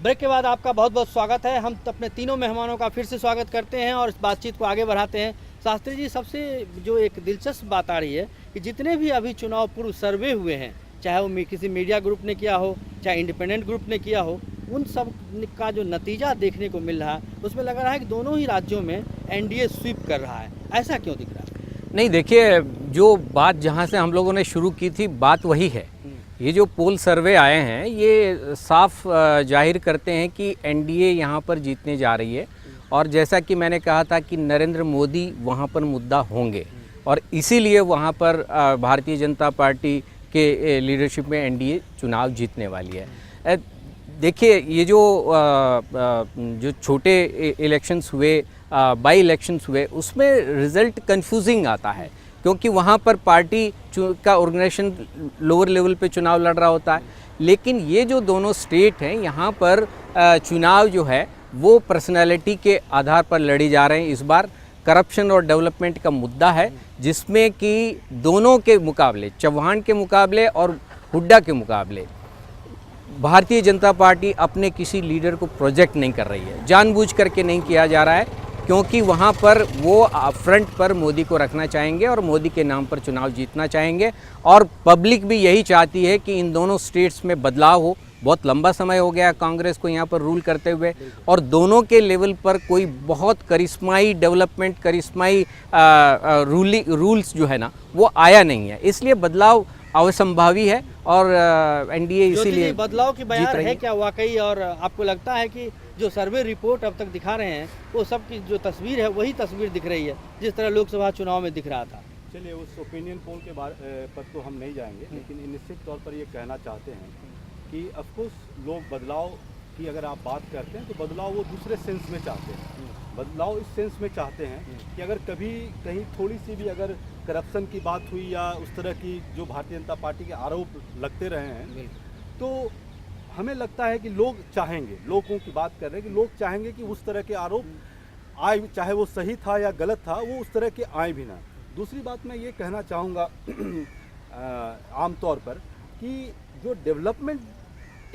Break के बाद आपका बहुत बहुत स्वागत है। हम अपने तीनों मेहमानों का फिर से स्वागत करते हैं और इस बातचीत को आगे बढ़ाते हैं। शास्त्री जी, सबसे जो एक दिलचस्प बात आ रही है कि जितने भी अभी चुनाव पूर्व सर्वे हुए हैं, चाहे वो किसी मीडिया ग्रुप ने किया हो, चाहे इंडिपेंडेंट ग्रुप ने किया हो, उन सब का जो नतीजा देखने को मिल रहा है उसमें लग रहा है कि दोनों ही राज्यों में एनडीए स्वीप कर रहा है। ऐसा क्यों दिख रहा है? नहीं, देखिए, जो बात जहाँ से हम लोगों ने शुरू की थी, बात वही है। ये जो पोल सर्वे आए हैं ये साफ जाहिर करते हैं कि एनडीए यहाँ पर जीतने जा रही है, और जैसा कि मैंने कहा था कि नरेंद्र मोदी वहाँ पर मुद्दा होंगे, और इसीलिए वहाँ पर भारतीय जनता पार्टी के लीडरशिप में एनडीए चुनाव जीतने वाली है। देखिए, ये जो छोटे इलेक्शंस हुए, बाई इलेक्शंस हुए, उसमें रिज़ल्ट कंफ्यूजिंग आता है, क्योंकि वहाँ पर पार्टी का ऑर्गेनाइजेशन लोअर लेवल पे चुनाव लड़ रहा होता है। लेकिन ये जो दोनों स्टेट हैं, यहाँ पर चुनाव जो है वो पर्सनालिटी के आधार पर लड़ी जा रहे हैं। इस बार करप्शन और डेवलपमेंट का मुद्दा है, जिसमें कि दोनों के मुकाबले, चौहान के मुकाबले और हुड्डा के मुकाबले, भारतीय जनता पार्टी अपने किसी लीडर को प्रोजेक्ट नहीं कर रही है। जानबूझ करके नहीं किया जा रहा है, क्योंकि वहाँ पर वो फ्रंट पर मोदी को रखना चाहेंगे और मोदी के नाम पर चुनाव जीतना चाहेंगे, और पब्लिक भी यही चाहती है कि इन दोनों स्टेट्स में बदलाव हो। बहुत लंबा समय हो गया कांग्रेस को यहाँ पर रूल करते हुए, और दोनों के लेवल पर कोई बहुत करिश्माई डेवलपमेंट, करिश्माई रूल्स जो है ना, वो आया नहीं है। इसलिए बदलाव अवसंभावी है, और एनडीए इसीलिए बदलाव की बयार है क्या वाकई? और आपको लगता है कि जो सर्वे रिपोर्ट अब तक दिखा रहे हैं वो सब की जो तस्वीर है वही तस्वीर दिख रही है जिस तरह लोकसभा चुनाव में दिख रहा था? चलिए, उस ओपिनियन पोल के बारे पर तो हम नहीं जाएंगे, लेकिन निश्चित तौर पर ये कहना चाहते हैं कि ऑफकोर्स लोग बदलाव की अगर आप बात करते हैं तो बदलाव वो दूसरे सेंस में चाहते हैं। बदलाव इस सेंस में चाहते हैं कि अगर कभी कहीं थोड़ी सी भी अगर करप्शन की बात हुई या उस तरह की जो भारतीय जनता पार्टी के आरोप लगते रहे हैं, तो हमें लगता है कि लोग चाहेंगे, लोगों की बात कर रहे हैं कि लोग चाहेंगे कि उस तरह के आरोप आए, चाहे वो सही था या गलत था, वो उस तरह के आए भी ना। दूसरी बात मैं ये कहना चाहूँगा आमतौर पर कि जो डेवलपमेंट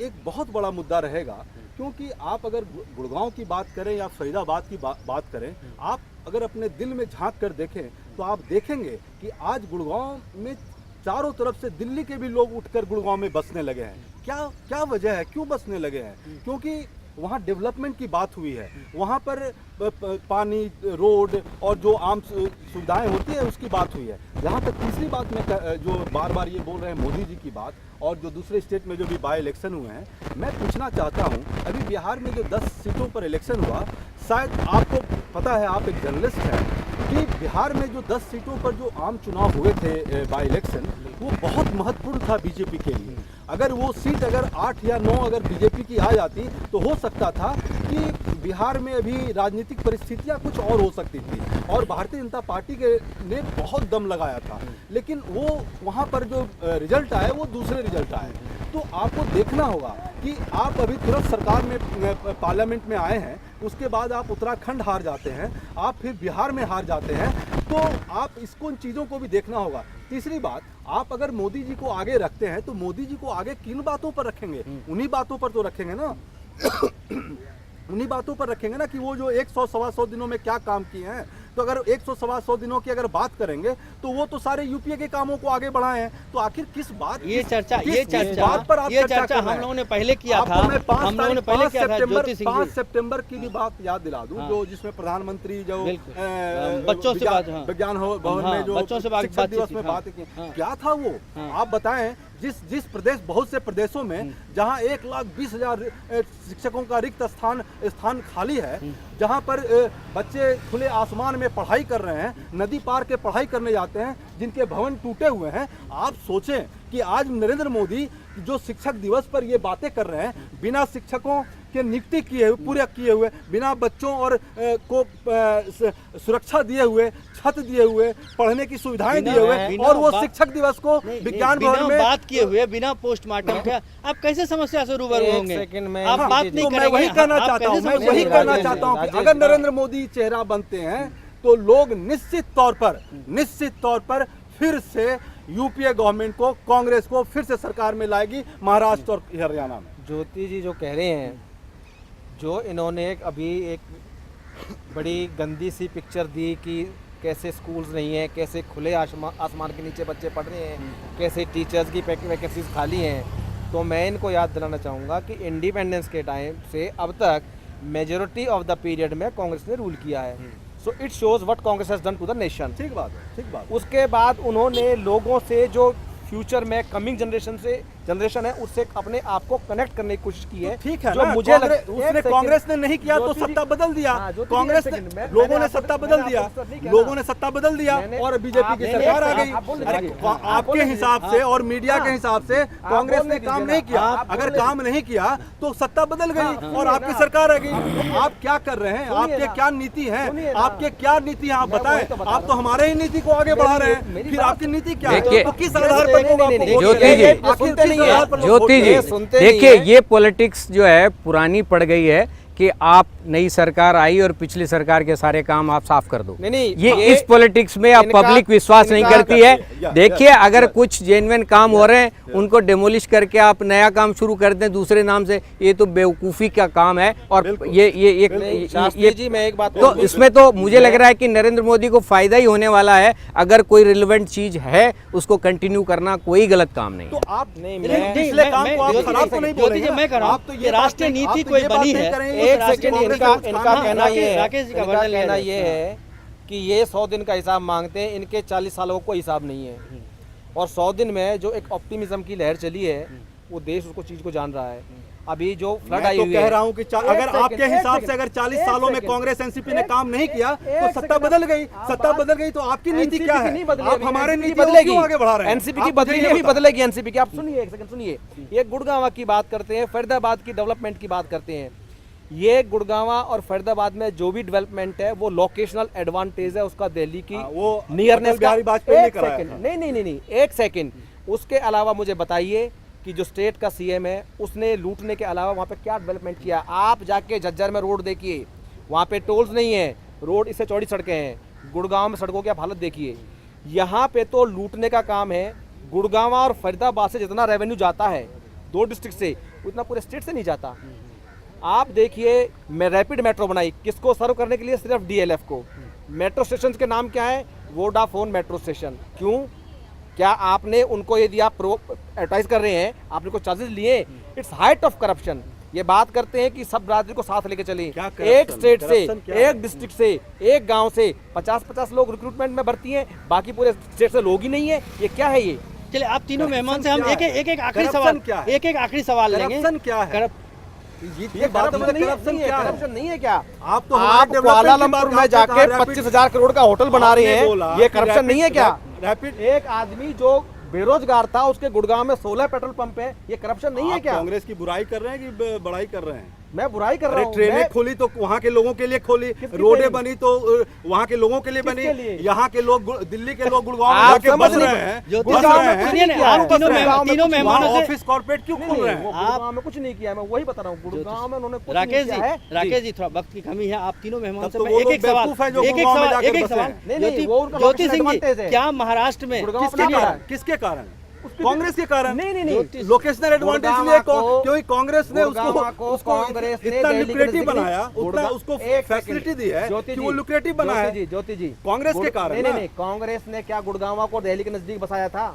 एक बहुत बड़ा मुद्दा रहेगा, क्योंकि आप अगर गुड़गांव की बात करें या फरीदाबाद की बात करें, आप अगर अपने दिल में झांक कर देखें तो आप देखेंगे कि आज गुड़गांव में चारों तरफ से दिल्ली के भी लोग उठकर गुड़गांव में बसने लगे हैं। क्या वजह है, क्यों बसने लगे हैं? क्योंकि वहाँ डेवलपमेंट की बात हुई है, वहाँ पर पानी, रोड और जो आम सुविधाएं होती है उसकी बात हुई है। जहाँ तक तीसरी बात में जो बार बार ये बोल रहे हैं मोदी जी की बात, और जो दूसरे स्टेट में जो भी बाई इलेक्शन हुए हैं, मैं पूछना चाहता हूँ, अभी बिहार में जो 10 सीटों पर इलेक्शन हुआ, शायद आपको पता है, आप एक जर्नलिस्ट हैं, कि बिहार में जो 10 सीटों पर जो आम चुनाव हुए थे बाई इलेक्शन, वो बहुत महत्वपूर्ण था बीजेपी के लिए। अगर वो सीट अगर 8 या 9 अगर बीजेपी की आ जाती तो हो सकता था कि बिहार में अभी राजनीतिक परिस्थितियां कुछ और हो सकती थी, और भारतीय जनता पार्टी ने बहुत दम लगाया था। लेकिन वो वहाँ पर जो रिजल्ट आए वो दूसरे रिजल्ट आए। तो आपको देखना होगा कि आप अभी तुरंत सरकार में पार्लियामेंट में आए हैं, उसके बाद आप उत्तराखंड हार जाते हैं, आप फिर बिहार में हार जाते हैं, तो आप इसको, इन चीज़ों को भी देखना होगा। तीसरी बात, आप अगर मोदी जी को आगे रखते हैं तो मोदी जी को आगे किन बातों पर रखेंगे? उन्हीं बातों पर तो रखेंगे ना उन्हीं बातों पर रखेंगे ना कि वो जो 100-125 दिनों में क्या काम किए हैं। तो अगर 100-125 दिनों की अगर बात करेंगे तो वो तो सारे यूपीए के कामों को आगे बढ़ाए हैं। तो आखिर किस बात, ये चर्चा हम लोगों ने पहले किया था। मैं 5 सितंबर की भी बात याद दिला दूं, जो जिसमें प्रधानमंत्री जो बच्चों से विज्ञान भवन में जो शिक्षक दिवस में बात की, क्या था वो? आप बताएं। जिस प्रदेश, बहुत से प्रदेशों में जहां 1,20,000 शिक्षकों का रिक्त स्थान खाली है, जहां पर बच्चे खुले आसमान में पढ़ाई कर रहे हैं, नदी पार के पढ़ाई करने जाते हैं, जिनके भवन टूटे हुए हैं। आप सोचें कि आज नरेंद्र मोदी जो शिक्षक दिवस पर ये बातें कर रहे हैं, बिना शिक्षकों के नियुक्ति किए हुए, पूरे किए हुए, बिना बच्चों और को सुरक्षा दिए हुए, छत दिए हुए, पढ़ने की सुविधाएं दिए हुए, और वो शिक्षक दिवस को विज्ञान भवन में बात किए हुए, बिना पोस्टमार्टम के आप कैसे समस्या से रूबरू होंगे? आप बात नहीं करेंगे। मैं वही कहना चाहता हूँ कि अगर नरेंद्र मोदी चेहरा बनते हैं तो लोग निश्चित तौर पर फिर से यूपीए गवर्नमेंट को, कांग्रेस को फिर से सरकार में लाएगी, महाराष्ट्र और हरियाणा में। ज्योति जी जो कह रहे हैं, जो इन्होंने अभी एक बड़ी गंदी सी पिक्चर दी कि कैसे स्कूल्स नहीं हैं, कैसे खुले आसमान के नीचे बच्चे पढ़ रहे हैं, कैसे टीचर्स की वैकेंसीज खाली हैं, तो मैं इनको याद दिलाना चाहूँगा कि इंडिपेंडेंस के टाइम से अब तक मेजॉरिटी ऑफ द पीरियड में कांग्रेस ने रूल किया है। So it shows what Congress has done to the nation. ठीक बात है, ठीक बात। उसके बाद उन्होंने लोगों से जो फ्यूचर में कमिंग जनरेशन है उससे अपने आप को कनेक्ट करने की कोशिश की है। ठीक है जो ना, मुझे उसने कांग्रेस ने नहीं किया तो सत्ता बदल दिया, कांग्रेस ने, लोगों ने सत्ता बदल दिया, लोगों ने सत्ता बदल दिया और बीजेपी की सरकार आ गई। आपके हिसाब से और मीडिया के हिसाब से कांग्रेस ने काम नहीं किया, अगर काम नहीं किया तो सत्ता बदल गई और आपकी सरकार आ गई। आप क्या कर रहे हैं, आपके क्या नीति है, आपके क्या नीति है आप बताएं। आप तो हमारे ही नीति को आगे बढ़ा रहे हैं, फिर आपकी नीति क्या है, तो किस आधार पर ज्योति जी देखिए, ये पॉलिटिक्स जो है पुरानी पड़ गई है कि आप नई सरकार आई और पिछली सरकार के सारे काम आप साफ कर दो। नहीं, ये इस पॉलिटिक्स में अब पब्लिक विश्वास नहीं करती है। देखिए, अगर कुछ जेन्युइन काम हो रहे हैं उनको डेमोलिश करके आप नया काम शुरू कर दें दूसरे नाम से, ये तो बेवकूफ़ी का काम है। और ये जी मैं एक बात तो इसमें तो मुझे लग रहा है कि नरेंद्र मोदी को फायदा ही होने वाला है। अगर कोई रिलेवेंट चीज है उसको कंटिन्यू करना कोई गलत काम नहीं है। तो आप नहीं, पिछले काम को आप खराब तो नहीं बोलेंगे। मैं कर रहा हूं, आप तो ये राष्ट्रीय नीति कोई बनी है। एक सेकंड, इनका कहना ये है, राकेश जी का इनका वर्णन कहना ले ये है कि ये 100 दिन का हिसाब मांगते हैं, इनके 40 सालों को हिसाब नहीं है। और 100 दिन में जो एक ऑप्टिमिज्म की लहर चली है वो देश उसको चीज को जान रहा है। अभी जो फ्लड आई हुई है, कह रहा हूं कि अगर आपके हिसाब से अगर 40 सालों में कांग्रेस एनसीपी ने काम नहीं किया तो सत्ता बदल गई, सत्ता बदल गई तो आपकी नीति क्या है? आप हमारे नीति को क्यों आगे बढ़ा रहे हैं? एनसीपी की बदलेगी, बदलेगी एनसीपी की। आप सुनिए, एक सेकंड सुनिए। ये गुड़गांव की बात करते हैं, फरीदाबाद की डेवलपमेंट की बात करते हैं। ये गुड़गांव और फरीदाबाद में जो भी डेवलपमेंट है वो लोकेशनल एडवांटेज है उसका, दिल्ली की वो नियरनेस बिहारी वाजपेयी ने कराया था। नहीं, एक सेकंड। उसके अलावा मुझे बताइए कि जो स्टेट का सीएम है उसने लूटने के अलावा वहाँ पे क्या डेवलपमेंट किया? आप जाके झज्जर में रोड देखिए, वहाँ पे टोल्स नहीं है, रोड इससे चौड़ी सड़कें हैं। गुड़गांव में सड़कों की आप हालत देखिए, यहाँ पे तो लूटने का काम है। गुड़गांव और फरीदाबाद से जितना रेवेन्यू जाता है 2 डिस्ट्रिक्ट से, उतना पूरे स्टेट से नहीं जाता। आप देखिए, मैं रैपिड मेट्रो बनाई, किसको सर्व करने के लिए? सिर्फ डीएलएफ को। मेट्रो स्टेशन के नाम क्या है? Vodafone metro station. क्यों? क्या आपने उनको, यदि आप एडवर्टाइज कर रहे हैं, आपने कोई चार्जेस लिए? It's height of corruption. ये बात करते हैं कि सब बिरादरी को साथ लेके चले। एक स्टेट से, एक डिस्ट्रिक्ट से, एक गांव से 50-50 लोग रिक्रूटमेंट में भर्ती हैं, बाकी पूरे स्टेट से लोग ही नहीं है। ये क्या है? ये चलिए, आप तीनों मेहमान से हम एक आखिरी सवाल लेंगे। क्या है? ये करप्शन नहीं है क्या? आप तो कुआलालंपुर में जाके 25,000 करोड़ का होटल बना रहे हैं, ये करप्शन नहीं है क्या? रैपिड एक आदमी जो बेरोजगार था उसके गुड़गांव में 16 पेट्रोल पंप है, ये करप्शन नहीं है क्या? कांग्रेस की बुराई कर रहे हैं कि बड़ाई कर रहे हैं? मैं बुराई कर रहा हूँ। ट्रेनें खोली तो वहाँ के लोगों के लिए खोली, रोडें बनी तो वहाँ के लोगों के लिए बनी। यहाँ के लोग, दिल्ली के लोग गुड़गांव में जाके बस रहे हैं, तीनों मेहमानों से ऑफिस कॉर्पोरेट क्यों खोल रहे हैं? गुड़गांव में कुछ नहीं किया, मैं वही बता रहा हूँ। गुड़गांव में उन्होंने कुछ नहीं राकेश किया है। जी थोड़ा वक्त की कमी है। आप तीनों मेहमानों से तब तो मैं वो एक लोग बेवकूफ हैं जो गुड़गांव में जाके बसे हैं। नहीं, वो उनका ज्योति location सिंह advantage जी, है। क्या महाराष्ट्र में किसके कारण? कांग्रेस के कारण? नहीं, लोकेशनल एडवांटेज लिए क्योंकि कांग्रेस ने उसको कांग्रेस ने इतना दिल्ली लुक्रेटिव के बनाया, उतना गुड़गांव- उसको एक फैसिलिटी दी है ज्योति कि वो जी, लुक्रेटिव बना है। ज्योति जी कांग्रेस के कारण ना। नहीं, कांग्रेस ने क्या गुड़गांव को दिल्ली के नजदीक बसाया था?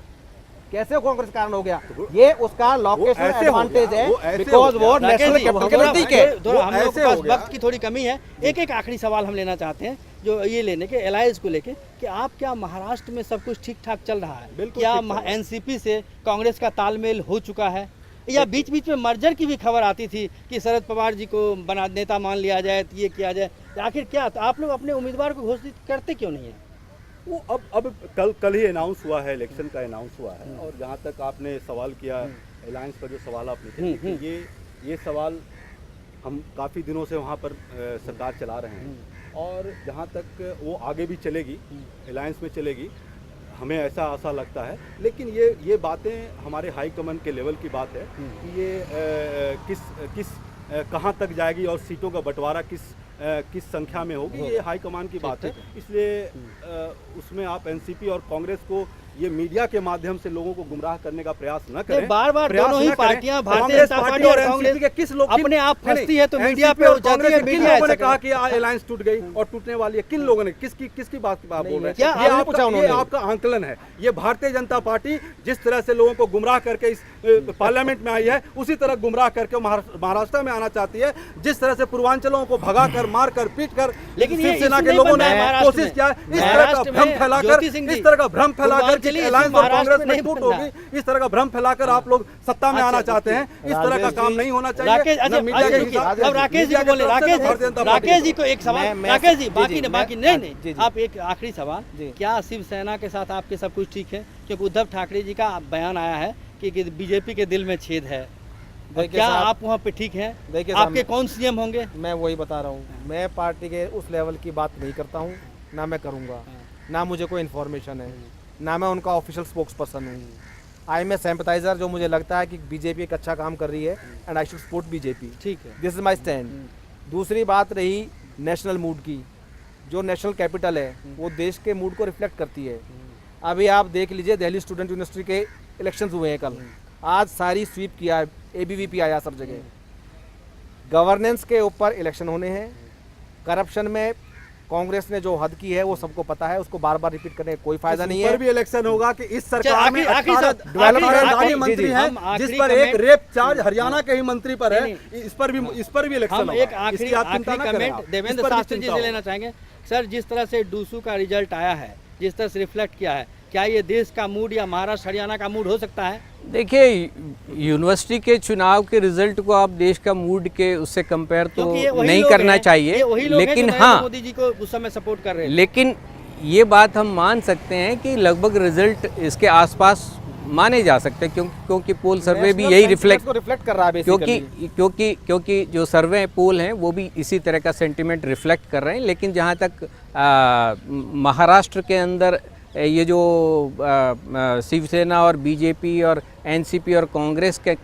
कैसे कांग्रेस के कारण हो गया? ये उसका लोकेशनल ऐसे हो एडवांटेज गया, है, वो ऐसे बिकॉज हो वो गया। नेशनल कैपिटल के नजदीक है। हम लोग के ऐसे पास हो गया। वक्त की थोड़ी कमी है। एक आखिरी सवाल हम लेना चाहते हैं, जो ये लेने के एलायंस को लेके, कि आप क्या महाराष्ट्र में सब कुछ ठीक ठाक चल रहा है? बिल्कुल क्या ठीक चल रहा है। एनसीपी से कांग्रेस का तालमेल हो चुका है? या बीच बीच में मर्जर की भी खबर आती थी कि शरद पवार जी को बना नेता मान लिया जाए, ये किया जाए? आखिर क्या आप लोग अपने उम्मीदवार को घोषित करते क्यों नहीं है? वो अब कल ही अनाउंस हुआ है, इलेक्शन का अनाउंस हुआ है। और जहाँ तक आपने सवाल किया, अलायंस का जो सवाल आपने किया, ये सवाल हम काफ़ी दिनों से वहाँ पर सरकार चला रहे हैं और जहाँ तक वो आगे भी चलेगी, अलायंस में चलेगी, हमें ऐसा आशा लगता है। लेकिन ये बातें हमारे हाई कमान के लेवल की बात है कि ये कहाँ तक जाएगी और सीटों का बंटवारा किस किस संख्या में होगी, ये हाईकमान की बात है। इसलिए उसमें आप एनसीपी और कांग्रेस को ये मीडिया के माध्यम से लोगों को गुमराह करने का प्रयास न करें। बार-बार प्रयास दोनों न ही करें। पार्टियां, भारतीय कांग्रेस जनता पार्टी पार्टी और और कांग्रेस एनसीपी के किस लोग अपने आप फंसती है तो नहीं, मीडिया पे NCP और जाती कांग्रेस है, के किन मीडिया लोगों ने ऐसा कहा कि अलायंस टूट गई और टूटने वाली है? किन लोगों ने किसकी बात आप बोल रहे हैं? क्या ये आपने पूछा ये उन्होंने? आपका आंकलन है। ये भारतीय जनता पार्टी जिस तरह से लोगों को गुमराह करके इस पार्लियामेंट में आई है, उसी तरह गुमराह करके महाराष्ट्र में आना चाहती है। जिस तरह से पूर्वांचलों को भगा कर, मार कर, पीट कर लेकिन ये शिवसेना issue के नहीं लोगों बन ने रहा है महाराष्ट्र कोशिश में। किया है इस तरह का महाराष्ट्र भ्रम में फैलाकर, ज्योति सिंह जी, इस तरह का भ्रम फैलाकर पूर्वांचली कि अलायंस issue और कांग्रेस महाराष्ट्र में में टूट नहीं बन रहा होगी, इस तरह का भ्रम फैलाकर आप लोग सत्ता में आना चाहते हैं। इस तरह का काम नहीं होना चाहिए। राकेश, अच्छा, न मीडिया के रुकिए, हिसाब से, अब राकेश जी मीडिया को बोले, के तरफ से, राकेश न भारतीय जनता पार्टी राकेश की जी तरफ को एक सवाल, मैं- राकेश जी जी, बाकी जी, नहीं, मैं- बाकी नहीं जी, जी। आप एक आखिरी सवाल, जी। क्या शिवसेना के साथ आपके सब कुछ ठीक है? क्योंकि उद्धव ठाकरे जी का बयान आया है कि बीजेपी के दिल में छेद है, और देखिए क्या साहब, आप वहाँ पे ठीक हैं? देखिए आपके साहब, कौन सीएम होंगे? मैं वही बता रहा हूँ, मैं पार्टी के उस लेवल की बात नहीं करता हूँ, ना मैं करूँगा, ना मुझे कोई इन्फॉर्मेशन है, ना मैं उनका ऑफिशियल स्पोक्स पर्सन हूँ। आई एम ए सिंपैथाइजर, जो मुझे लगता है कि बीजेपी एक अच्छा काम कर रही है and I should support BJP. ठीक है। This is my stand. दूसरी बात रही नेशनल मूड की, जो नेशनल कैपिटल है वो देश के मूड को रिफ्लेक्ट करती है। अभी आप देख लीजिए, दिल्ली स्टूडेंट यूनिवर्सिटी के इलेक्शंस हुए हैं कल, आज सारी स्वीप किया है, ABVP आया सब जगह। गवर्नेंस के ऊपर इलेक्शन होने हैं। करप्शन में कांग्रेस ने जो हद की है वो सबको पता है, उसको बार बार रिपीट करने का कोई फायदा नहीं है। पर भी इलेक्शन होगा कि इस सरकार में आखिरी 18 सवाल, डेवलपमेंट आखिरी- मंत्री जी, जी, हैं, हम आखिरी जिस पर एक कमेंट- रेप चार्ज हरियाणा के ही मंत्री पर है। नहीं, इस पर भी इलेक्शन हम होगा। एक आखिरी इसकी आप चिंता ना करें कमेंट आप। देवेंद्र इस पर भी शास्त्री जी चिंता से हो। लेना चाहेंगे। सर, जिस तरह से डूसू का रिजल्ट आया है, जिस तरह से रिफ्लेक्ट किया है, क्या ये देश का मूड या महाराष्ट्र हरियाणा का मूड हो सकता है? देखिए, यूनिवर्सिटी के चुनाव के रिजल्ट को आप देश का मूड के उससे कंपेयर तो क्योंकि ये वही नहीं लोग करना हैं, चाहिए, ये वही लोग हैं लेकिन जो नरेंद्र हाँ, मोदी जी को उस समय सपोर्ट कर रहे हैं। लेकिन ये बात हम मान सकते हैं कि लगभग रिजल्ट इसके आसपास माने जा सकते हैं, क्योंकि पोल सर्वे भी यही रिफ्लेक्ट कर रहा है क्योंकि बेसिकली। क्योंकि क्योंकि जो सर्वे पोल हैं वो भी इसी तरह का सेंटिमेंट रिफ्लेक्ट कर रहे हैं। लेकिन जहाँ तक महाराष्ट्र के अंदर ये जो शिवसेना और बीजेपी और एनसीपी और कांग्रेस के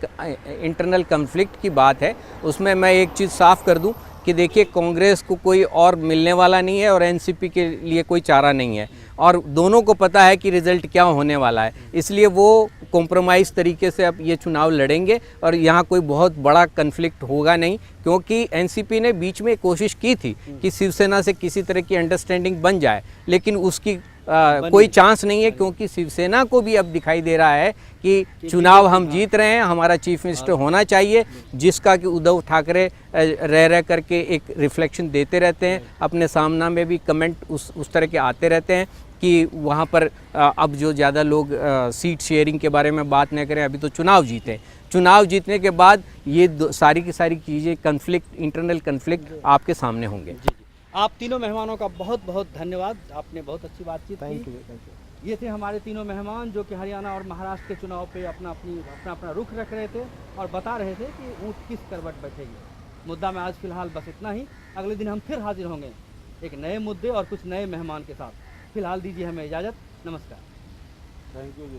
इंटरनल कन्फ्लिक्ट की बात है, उसमें मैं एक चीज़ साफ कर दूं कि देखिए, कांग्रेस को कोई और मिलने वाला नहीं है और एनसीपी के लिए कोई चारा नहीं है, और दोनों को पता है कि रिज़ल्ट क्या होने वाला है। इसलिए वो कॉम्प्रोमाइज़ तरीके से अब ये चुनाव लड़ेंगे और यहाँ कोई बहुत बड़ा कन्फ्लिक्ट होगा नहीं, क्योंकि एनसीपी ने बीच में कोशिश की थी कि शिवसेना से किसी तरह की अंडरस्टैंडिंग बन जाए, लेकिन उसकी कोई चांस नहीं है, क्योंकि शिवसेना को भी अब दिखाई दे रहा है कि चुनाव हम जीत रहे हैं, हमारा चीफ मिनिस्टर होना चाहिए, जिसका कि उद्धव ठाकरे रह करके एक रिफ्लेक्शन देते रहते हैं। अपने सामना में भी कमेंट उस तरह के आते रहते हैं कि वहाँ पर अब जो ज़्यादा लोग सीट शेयरिंग के बारे में बात नहीं करें, अभी तो चुनाव जीते। चुनाव जीतने के बाद ये सारी की सारी चीज़ें कन्फ्लिक्ट, इंटरनल कन्फ्लिक्ट आपके सामने होंगे। जी, आप तीनों मेहमानों का बहुत बहुत धन्यवाद, आपने बहुत अच्छी बातचीत थैंक की। यू। ये थे हमारे तीनों मेहमान जो कि हरियाणा और महाराष्ट्र के चुनाव पे अपना रुख रख रहे थे और बता रहे थे कि ऊँट किस करवट बैठेगी। मुद्दा में आज फिलहाल बस इतना ही। अगले दिन हम फिर हाजिर होंगे एक नए मुद्दे और कुछ नए मेहमान के साथ। फिलहाल दीजिए हमें इजाज़त। नमस्कार। Thank you ji.